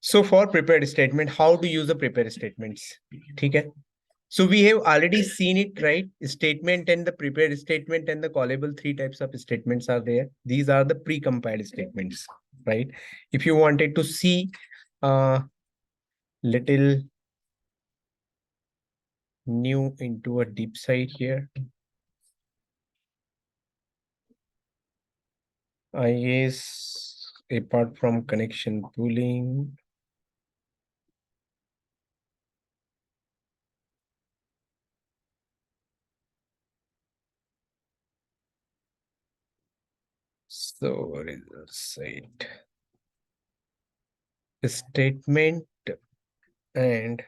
So for prepared statement, how to use the prepared statements? Okay. So we have already seen it, right? Statement and the prepared statement and the callable, three types of statements are there. These are the pre-compiled statements, right? If you wanted to see little new into a deep side here, I guess apart from connection pooling, so what is the site? Statement and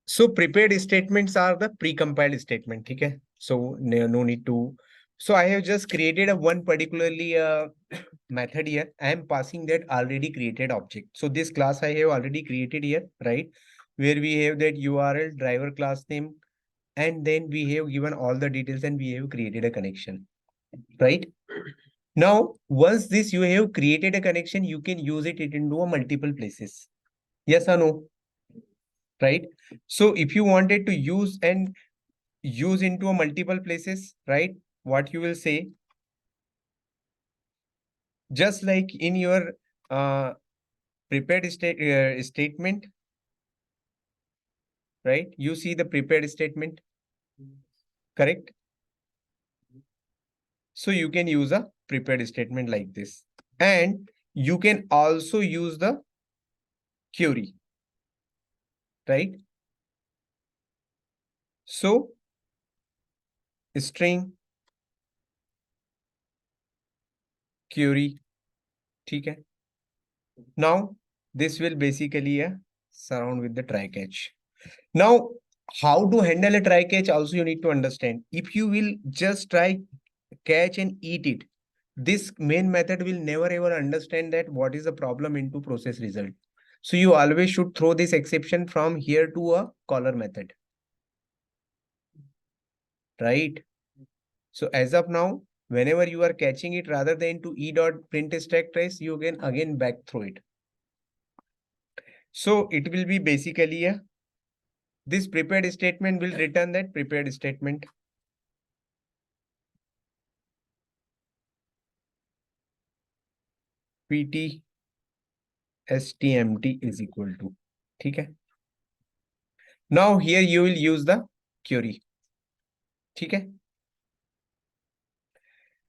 so prepared statements are the pre-compiled statement. Okay. So no need to. So I have just created a one particularly method here. I am passing that already created object. So this class I have already created here, right? Where we have that URL driver class name, and then we have given all the details and we have created a connection, right? Now, once this you have created a connection, you can use it into a multiple places. Yes or no? Right? So if you wanted to use into a multiple places, right? What you will say, just like in your prepared statement, right? You see the prepared statement, correct? So you can use a prepared statement like this. And you can also use the query, right? So string query, okay? Now this will basically surround with the try catch. Now, how to handle a try catch also you need to understand. If you will just try catch and eat it, this main method will never ever understand that what is the problem into process result. So you always should throw this exception from here to a caller method, right? So as of now, whenever you are catching it, rather than to e dot print stack trace, you can again back through it. So it will be basically this prepared statement will return that prepared statement. PT stmt is equal to, okay? Now here you will use the query, okay?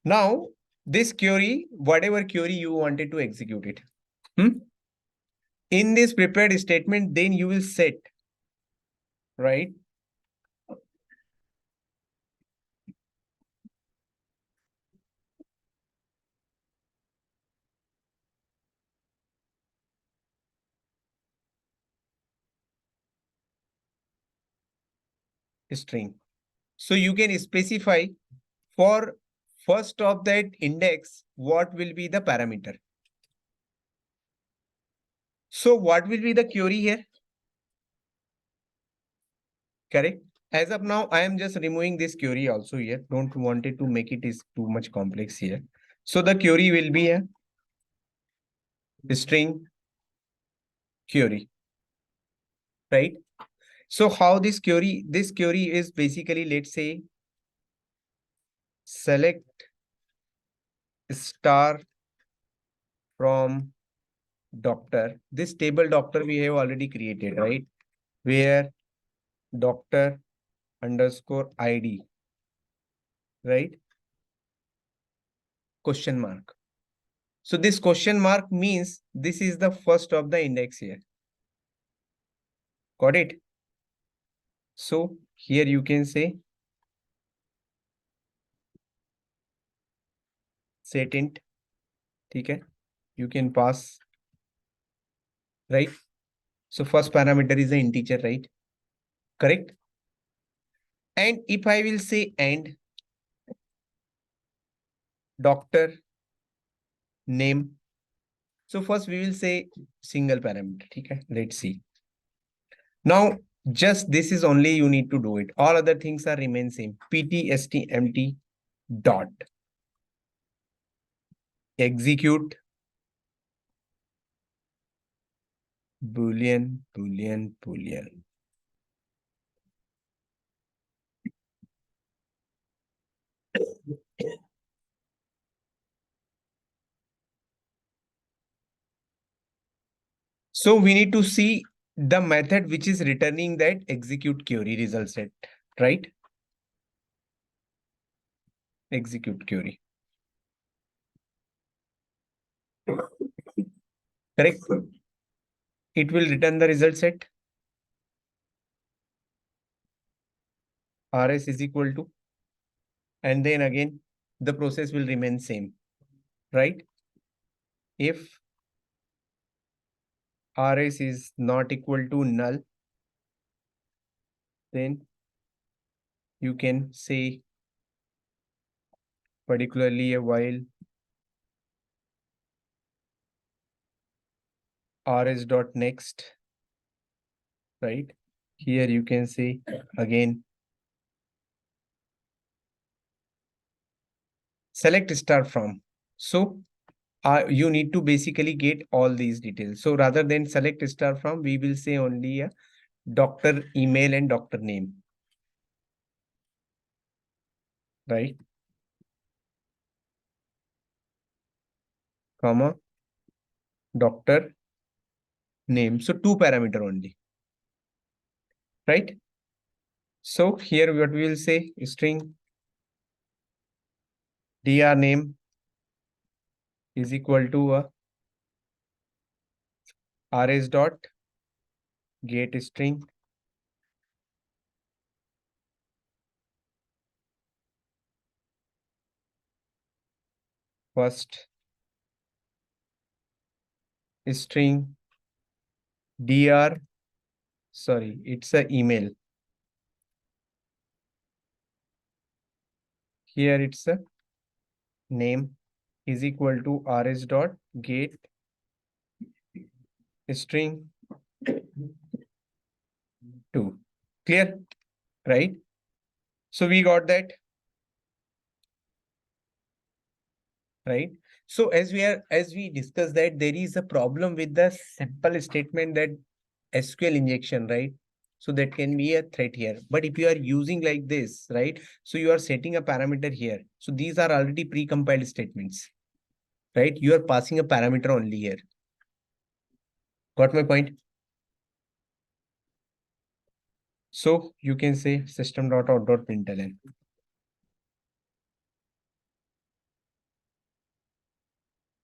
Now this query, whatever query you wanted to execute it, in this prepared statement, then you will set, right? String. So you can specify for first of that index, what will be the parameter. So what will be the query here? Correct. As of now, I am just removing this query also here. Don't want it to make it is too much complex here. So the query will be a string query, right? So how this query is basically, let's say, select star from doctor. This table doctor we have already created, right? Where doctor underscore ID, right? Question mark. So this question mark means this is the first of the index here. Got it? So here you can say set int, okay? You can pass, right? So first parameter is the integer, right? Correct? And if I will say and doctor name, so first we will say single parameter, okay? Let's see. Now Just this is only you need to do it. All other things are remain same. PTSTMT dot execute boolean. So we need to see the method which is returning that execute query result set, right? Execute query. Correct. It will return the result set. RS is equal to, and then again, the process will remain same, right? If RS is not equal to null, then you can say particularly a while RS dot next, right? Here you can say again select star from. So you need to basically get all these details. So rather than select star from, we will say only a doctor email and doctor name, right? Comma, doctor name. So two parameter only, right? So here what we will say string dr name is equal to a rs dot get string first string dr, sorry, it's a email. Here it's a name is equal to rs dot get string 2. Clear, right? So we got that, right? So as we discussed that there is a problem with the simple statement that SQL injection, right? So that can be a threat here. But if you are using like this, right? So you are setting a parameter here. So these are already pre-compiled statements, right? You are passing a parameter only here. Got my point? So you can say system.out.println.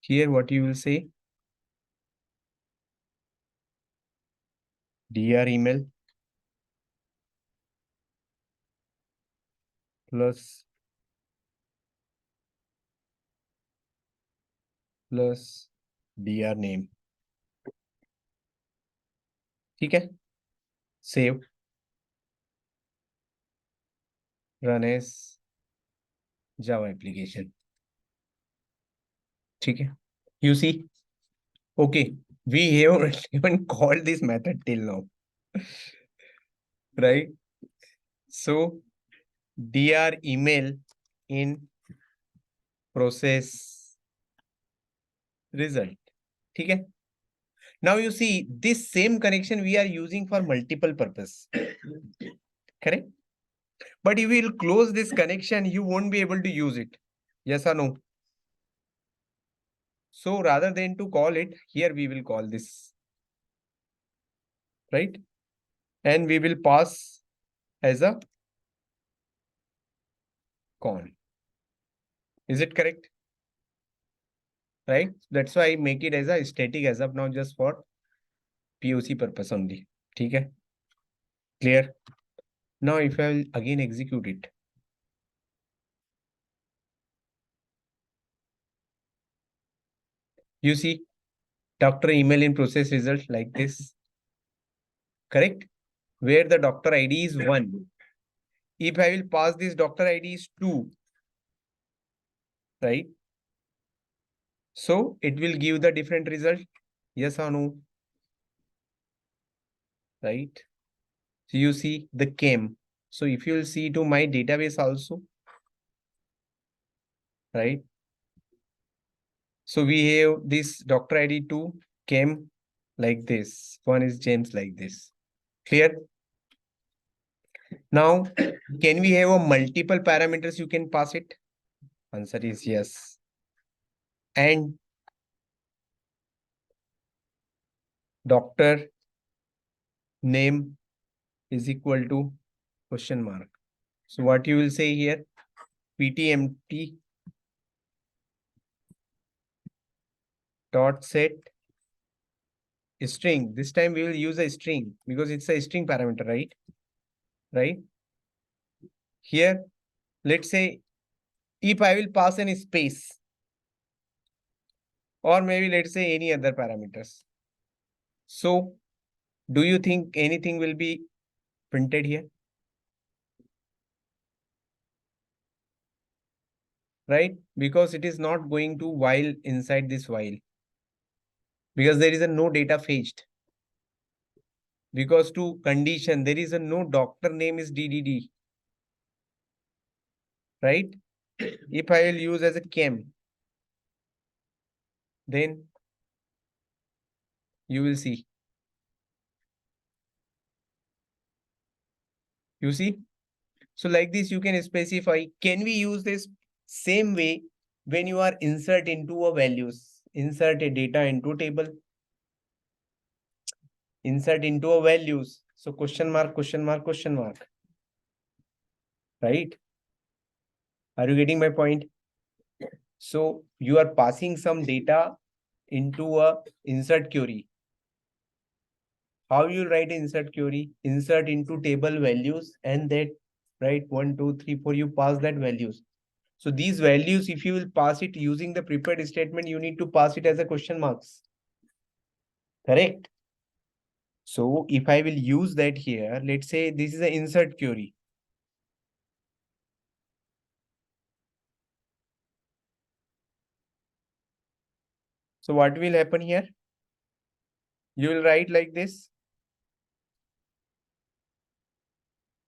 Here what you will say, dr email plus dr name. ठीक है? Save, run as Java application. ठीक है? You see? Okay, we haven't even called this method till now, right? So dr email in process result. Okay. Now you see this same connection we are using for multiple purpose. Correct? But if we will close this connection, you won't be able to use it. Yes or no? So rather than to call it, here we will call this. Right? And we will pass as a con. Is it correct? Right? That's why I make it as a static as of now just for POC purpose only. Okay? Clear? Now if I will again execute it, you see doctor email in process result like this. Correct? Where the doctor ID is 1. If I will pass this doctor ID is 2, right? So it will give the different result. Yes or no? Right? So you see the came. So if you will see to my database also, right? So we have this doctor ID 2 came like this. One is James like this. Clear? Now, can we have a multiple parameters you can pass it? Answer is yes. And doctor name is equal to question mark. So what you will say here? ptmt dot set string. This time we will use a string because it's a string parameter, right? Right? Here, let's say if I will pass any space or maybe let's say any other parameters. So do you think anything will be printed here? Right? Because it is not going to while inside this while. Because there is a no data fetched. Because to condition, there is a no doctor name is DDD. Right? If I will use as a chem, then you will see. You see? So like this, you can specify, can we use this same way when you are insert into a values, insert a data into table, insert into a values. So question mark, question mark, question mark, right? Are you getting my point? So you are passing some data into a insert query. How you write insert query? Insert into table values and that, right? 1, 2, 3, 4, you pass that values. So these values, if you will pass it using the prepared statement, you need to pass it as a question marks. Correct? So if I will use that here, let's say this is an insert query. So what will happen here? You will write like this.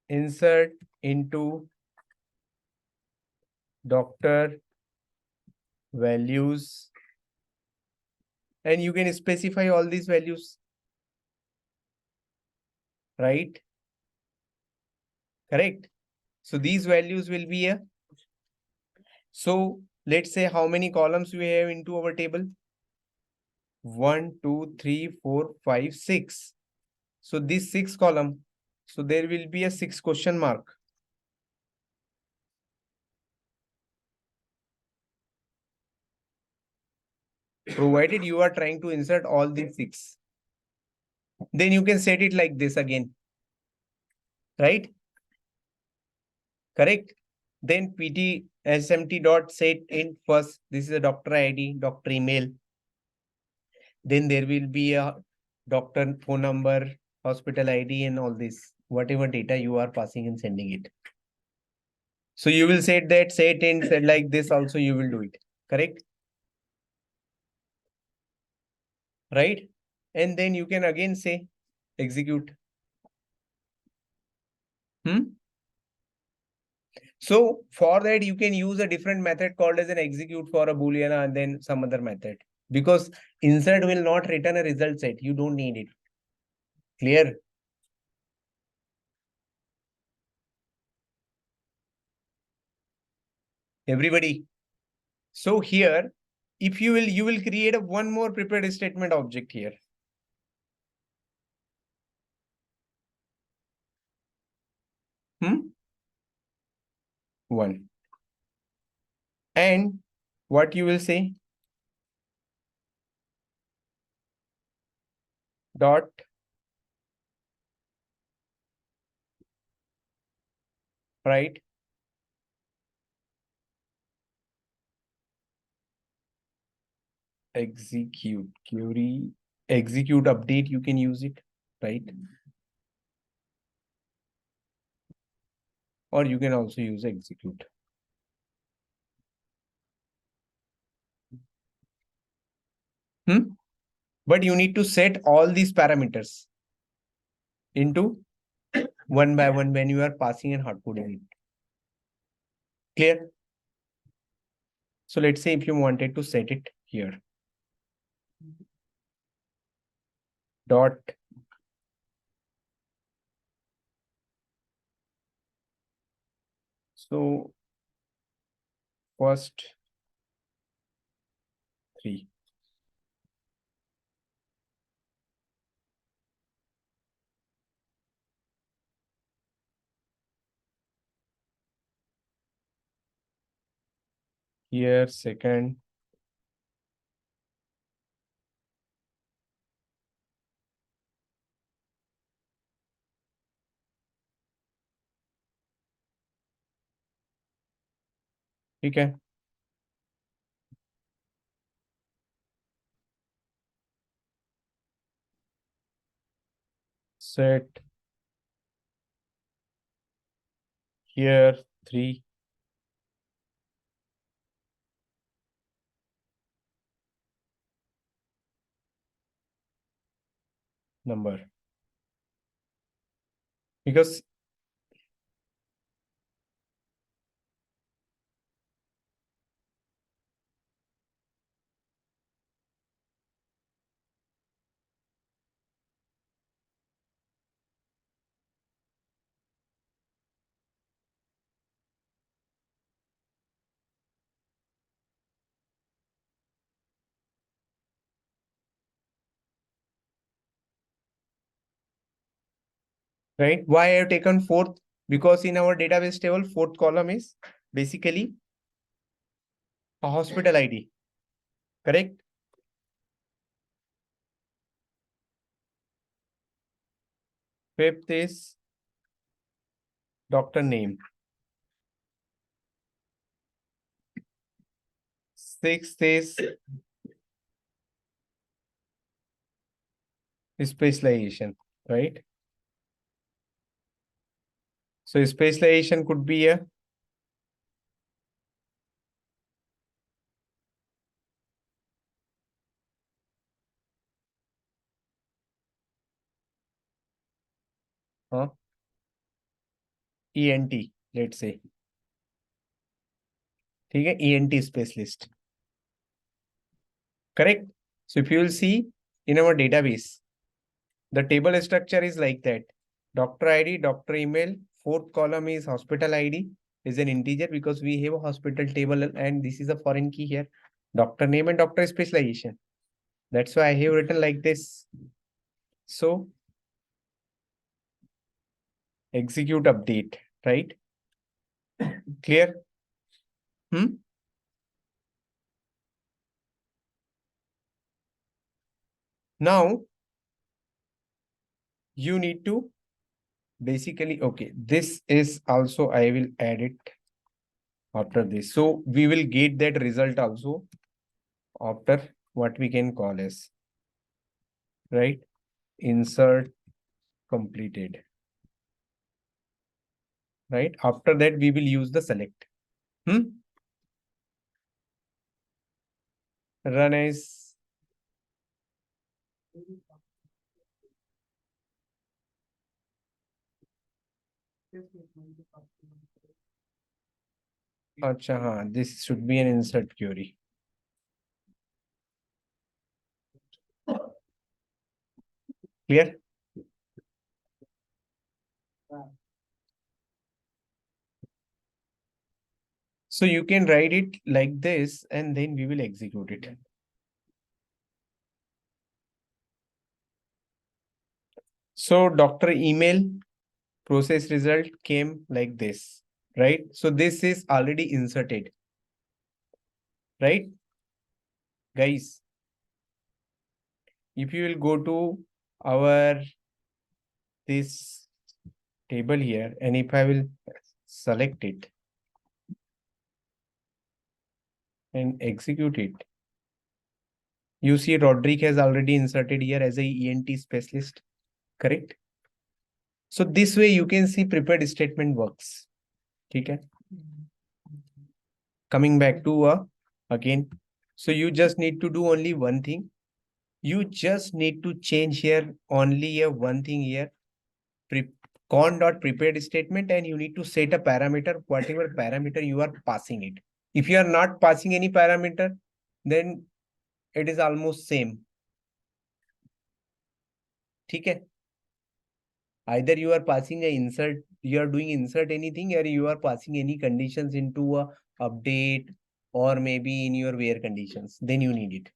Insert into doctor values. And you can specify all these values. Right? Correct? So these values will be a. So let's say how many columns we have into our table? 1, 2, 3, 4, 5, 6. So this 6 column. So there will be a 6 question mark. Provided you are trying to insert all these 6. Then you can set it like this again. Right? Correct? Then pt smt dot set in first. This is a doctor ID, doctor email. Then there will be a doctor phone number, hospital ID and all this. Whatever data you are passing and sending it. So you will set that set in set like this also you will do it. Correct? Right? And then you can again say execute. So for that, you can use a different method called as an execute for a Boolean and then some other method. Because insert will not return a result set. You don't need it. Clear? Everybody. So here, if you will create a one more prepared statement object here. One. And what you will say? Dot right. Execute query. Execute update. You can use it. Right. Or you can also use execute. But you need to set all these parameters into one by one when you are passing and hard coding it. Clear? So let's say if you wanted to set it here. Dot. So first 3. Here second. Okay. Set here 3. Number. Because right, why I have taken fourth? Because in our database table, fourth column is basically a hospital ID. Correct? Fifth is doctor name. Sixth is specialization, right? So specialization could be a ENT, let's say. Okay, ENT specialist. Correct? So if you will see in our database, the table structure is like that. Doctor ID, doctor email, fourth column is hospital ID, is an integer because we have a hospital table and this is a foreign key here. Doctor name and doctor specialization. That's why I have written like this. So execute update, right? Clear? Now you need to basically, okay, this is also, I will add it after this. So we will get that result also after what we can call as, right? Insert completed, right? After that, we will use the select. Run as Acha, haan, this should be an insert query. Clear? So you can write it like this and then we will execute it. So doctor email process result came like this, right? So this is already inserted, right? Guys, if you will go to our this table here and if I will select it and execute it, you see Rodrigue has already inserted here as a ENT specialist, correct? So this way you can see prepared statement works. Okay. Coming back to again. So you just need to do only one thing. You just need to change here only one thing here. con.prepared statement, and you need to set a parameter, whatever parameter you are passing it. If you are not passing any parameter, then it is almost same. Okay. Either you are passing a insert, you are doing insert anything, or you are passing any conditions into a update, or maybe in your where conditions, then you need it.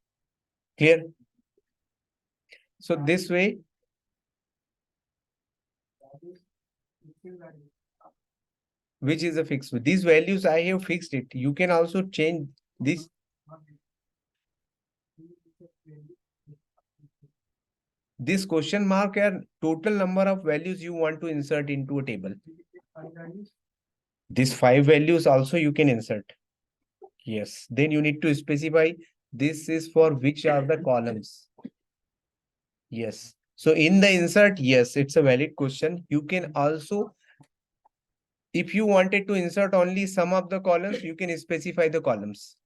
Clear? So this way, which is a fixed, these values I have fixed it. You can also change this. This question mark are total number of values you want to insert into a table. These 5 values also you can insert. Yes, then you need to specify this is for which are the columns. Yes. So in the insert, yes, it's a valid question. You can also, if you wanted to insert only some of the columns, you can specify the columns.